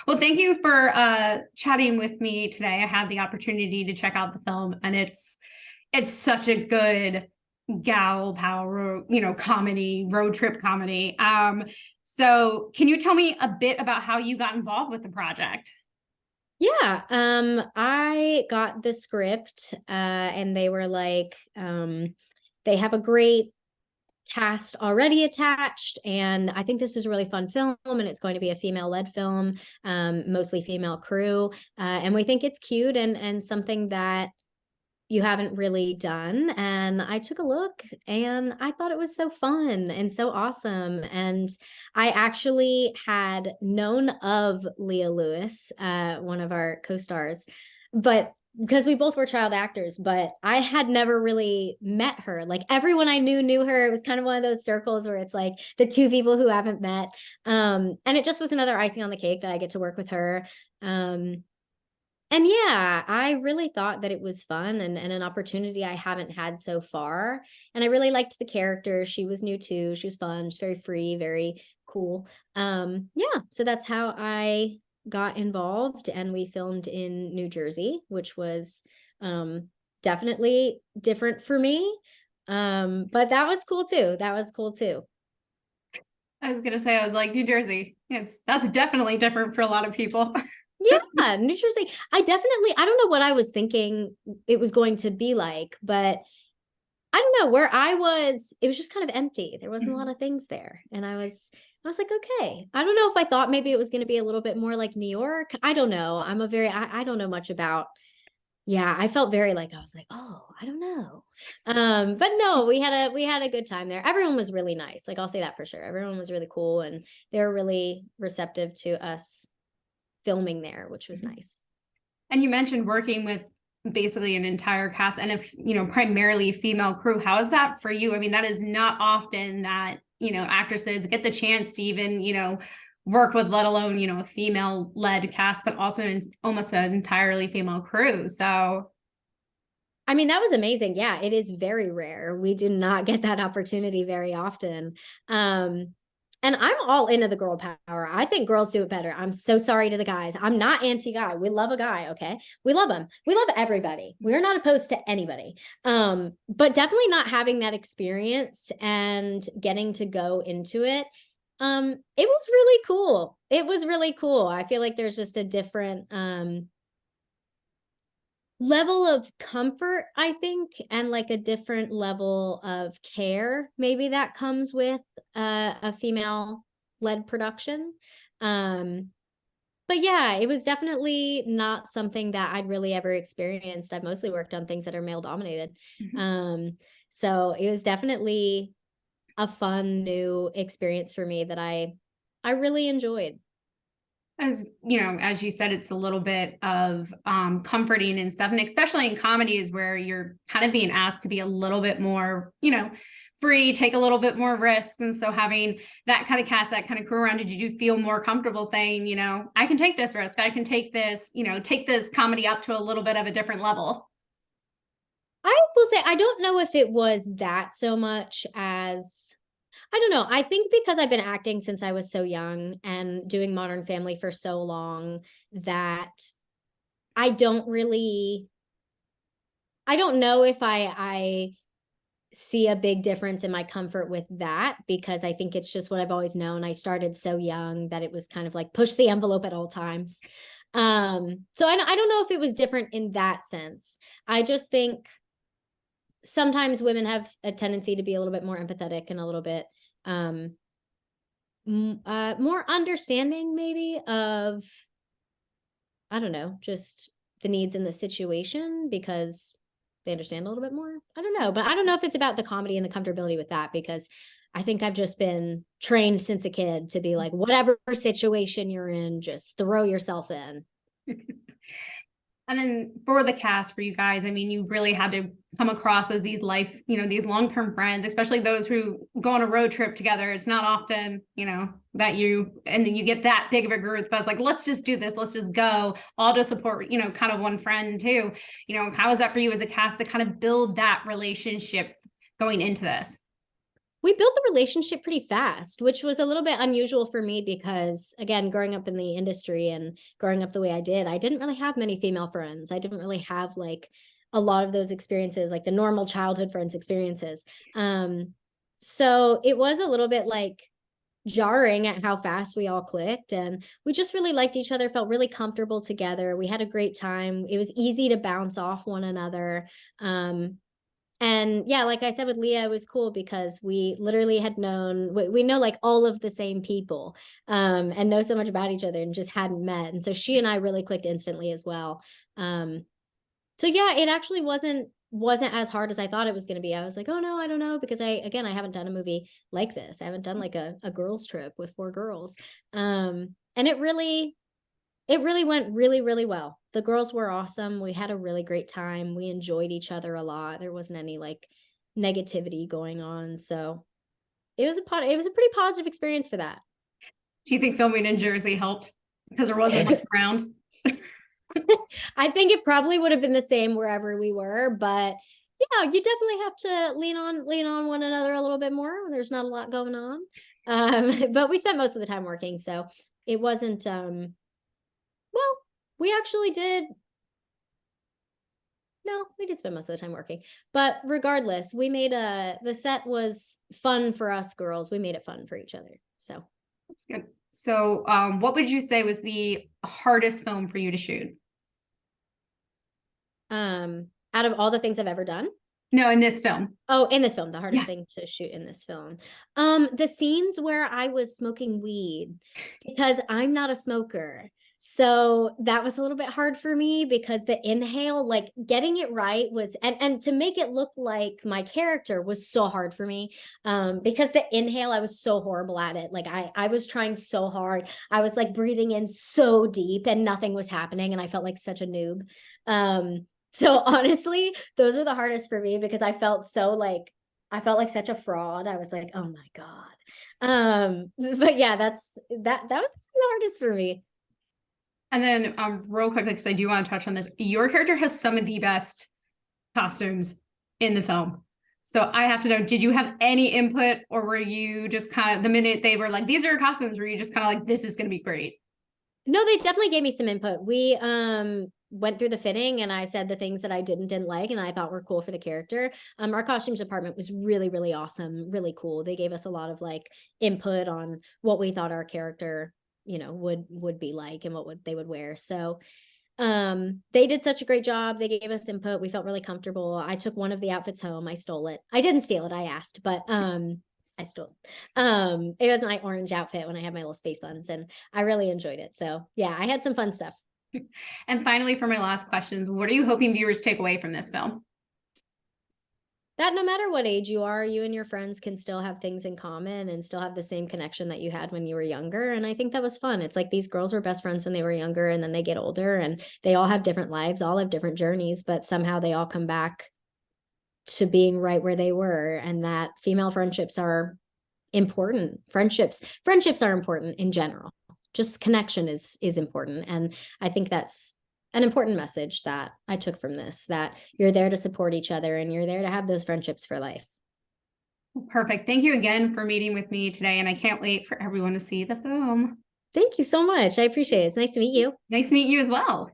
Well, thank you for chatting with me today. I had the opportunity to check out the film, and it's such a good gal power, comedy, road trip comedy. So can you tell me a bit about how you got involved with the project? Yeah, I got the script, and they were like, they have a great cast already attached, and I think this is a really fun film, and it's going to be a female-led film, mostly female crew, and we think it's cute and something that you haven't really done. And I took a look and I thought it was so fun and so awesome. And I actually had known of Leah Lewis, one of our co-stars, but because we both were child actors, but I had never really met her. Like everyone I knew her. It was kind of one of those circles where it's like the two people who haven't met. And it just was another icing on the cake that I get to work with her. And yeah, I really thought that it was fun and an opportunity I haven't had so far. And I really liked the character. She was new too. She was fun. She's very free, very cool. Yeah, so that's how I got involved, and we filmed in New Jersey, which was definitely different for me. But that was cool too. That was cool too. I was gonna say, I was like, New Jersey. That's definitely different for a lot of people. Yeah, New Jersey. I don't know what I was thinking it was going to be like, but I don't know where I was. It was just kind of empty. There wasn't a lot of things there. And I was like, okay. I don't know if I thought maybe it was going to be a little bit more like New York. I don't know. I don't know much about, yeah, I felt very like, I was like, oh, I don't know. But no, we had a good time there. Everyone was really nice. Like I'll say that for sure. Everyone was really cool, and they were really receptive to us filming there, which was nice. And you mentioned working with basically an entire cast and if, primarily female crew. How is that for you? I mean, that is not often that, actresses get the chance to even, work with, let alone, a female led cast, but also almost an entirely female crew. So I mean, that was amazing. Yeah, it is very rare. We do not get that opportunity very often. And I'm all into the girl power. I think girls do it better. I'm so sorry to the guys. I'm not anti-guy. We love a guy, okay? We love them. We love everybody. We're not opposed to anybody. But definitely not having that experience and getting to go into it. It was really cool. It was really cool. I feel like there's just a different level of comfort, I think, and like a different level of care maybe that comes with a female led production. um but yeah, it was definitely not something that I'd really ever experienced. I've mostly worked on things that are male dominated. So it was definitely a fun new experience for me that I really enjoyed. as you said, it's a little bit of comforting and stuff, and especially in comedies where you're kind of being asked to be a little bit more, free, take a little bit more risks. And so having that kind of cast, that kind of crew around, did you feel more comfortable saying, I can take this risk, I can take this, take this comedy up to a little bit of a different level? I will say I don't know if it was that so much as, I don't know. I think because I've been acting since I was so young and doing Modern Family for so long, that I don't really, I don't know if I see a big difference in my comfort with that, because I think it's just what I've always known. I started so young that it was kind of like push the envelope at all times. So I don't know if it was different in that sense. I just think sometimes women have a tendency to be a little bit more empathetic and a little bit um more understanding maybe of, I don't know, just the needs in the situation, because they understand a little bit more. I don't know, but I don't know if it's about the comedy and the comfortability with that, because I think I've just been trained since a kid to be like, whatever situation you're in, just throw yourself in. And then for the cast, for you guys, I mean, you really had to come across as these these long-term friends, especially those who go on a road trip together. It's not often, that and then you get that big of a group that's like, let's just do this. Let's just go all to support, kind of one friend too. How is that for you as a cast to kind of build that relationship going into this? We built the relationship pretty fast, which was a little bit unusual for me because, again, growing up in the industry and growing up the way I didn't really have many female friends. I didn't really have like a lot of those experiences, like the normal childhood friends experiences. So it was a little bit like jarring at how fast we all clicked, and we just really liked each other, felt really comfortable together. We had a great time. It was easy to bounce off one another. And yeah, like I said with Leah, it was cool because we literally had known, we know like all of the same people, and know so much about each other and just hadn't met. And so she and I really clicked instantly as well. So yeah, it actually wasn't as hard as I thought it was going to be. I was like, oh no, I don't know, because I haven't done a movie like this. I haven't done like a girls trip with 4 girls. And it really went really, really well. The girls were awesome. We had a really great time. We enjoyed each other a lot. There wasn't any like negativity going on. So it was a pretty positive experience for that. Do you think filming in Jersey helped because there wasn't much around? I think it probably would have been the same wherever we were, but yeah, you definitely have to lean on one another a little bit more when there's not a lot going on. But we spent most of the time working, so it wasn't well, we actually did. No, we did spend most of the time working. But regardless, the set was fun for us girls. We made it fun for each other. So That's good. So, what would you say was the hardest film for you to shoot? out of all the things I've ever done. No, in this film. Oh, in this film, the hardest Yeah. thing to shoot in this film. The scenes where I was smoking weed, because I'm not a smoker. So that was a little bit hard for me because the inhale, like getting it right was, and to make it look like my character was so hard for me. Because the inhale, I was so horrible at it. Like I was trying so hard. I was like breathing in so deep and nothing was happening. And I felt like such a noob. So honestly, those were the hardest for me because I felt like such a fraud. I was like, oh my God. But yeah, that was the hardest for me. And then real quickly, because I do want to touch on this, your character has some of the best costumes in the film. So I have to know, did you have any input, or were you just kind of, the minute they were like, these are your costumes, were you just kind of like, this is going to be great? No, they definitely gave me some input. We went through the fitting and I said the things that I didn't like and I thought were cool for the character. Our costumes department was really, really awesome, really cool. They gave us a lot of like input on what we thought our character, would be like and they would wear. So they did such a great job. They gave us input. We felt really comfortable. I took one of the outfits home. I stole it. I didn't steal it. I asked, but I stole it. It was my orange outfit when I had my little space buns and I really enjoyed it. So yeah, I had some fun stuff. And finally, for my last questions, what are you hoping viewers take away from this film? That no matter what age you are, you and your friends can still have things in common and still have the same connection that you had when you were younger. And I think that was fun. It's like these girls were best friends when they were younger and then they get older and they all have different lives, all have different journeys, but somehow they all come back to being right where they were. And that female friendships are important. Friendships are important in general. Just connection is important. And I think that's an important message that I took from this, that you're there to support each other and you're there to have those friendships for life. Perfect. Thank you again for meeting with me today. And I can't wait for everyone to see the film. Thank you so much. I appreciate it. It's nice to meet you. Nice to meet you as well.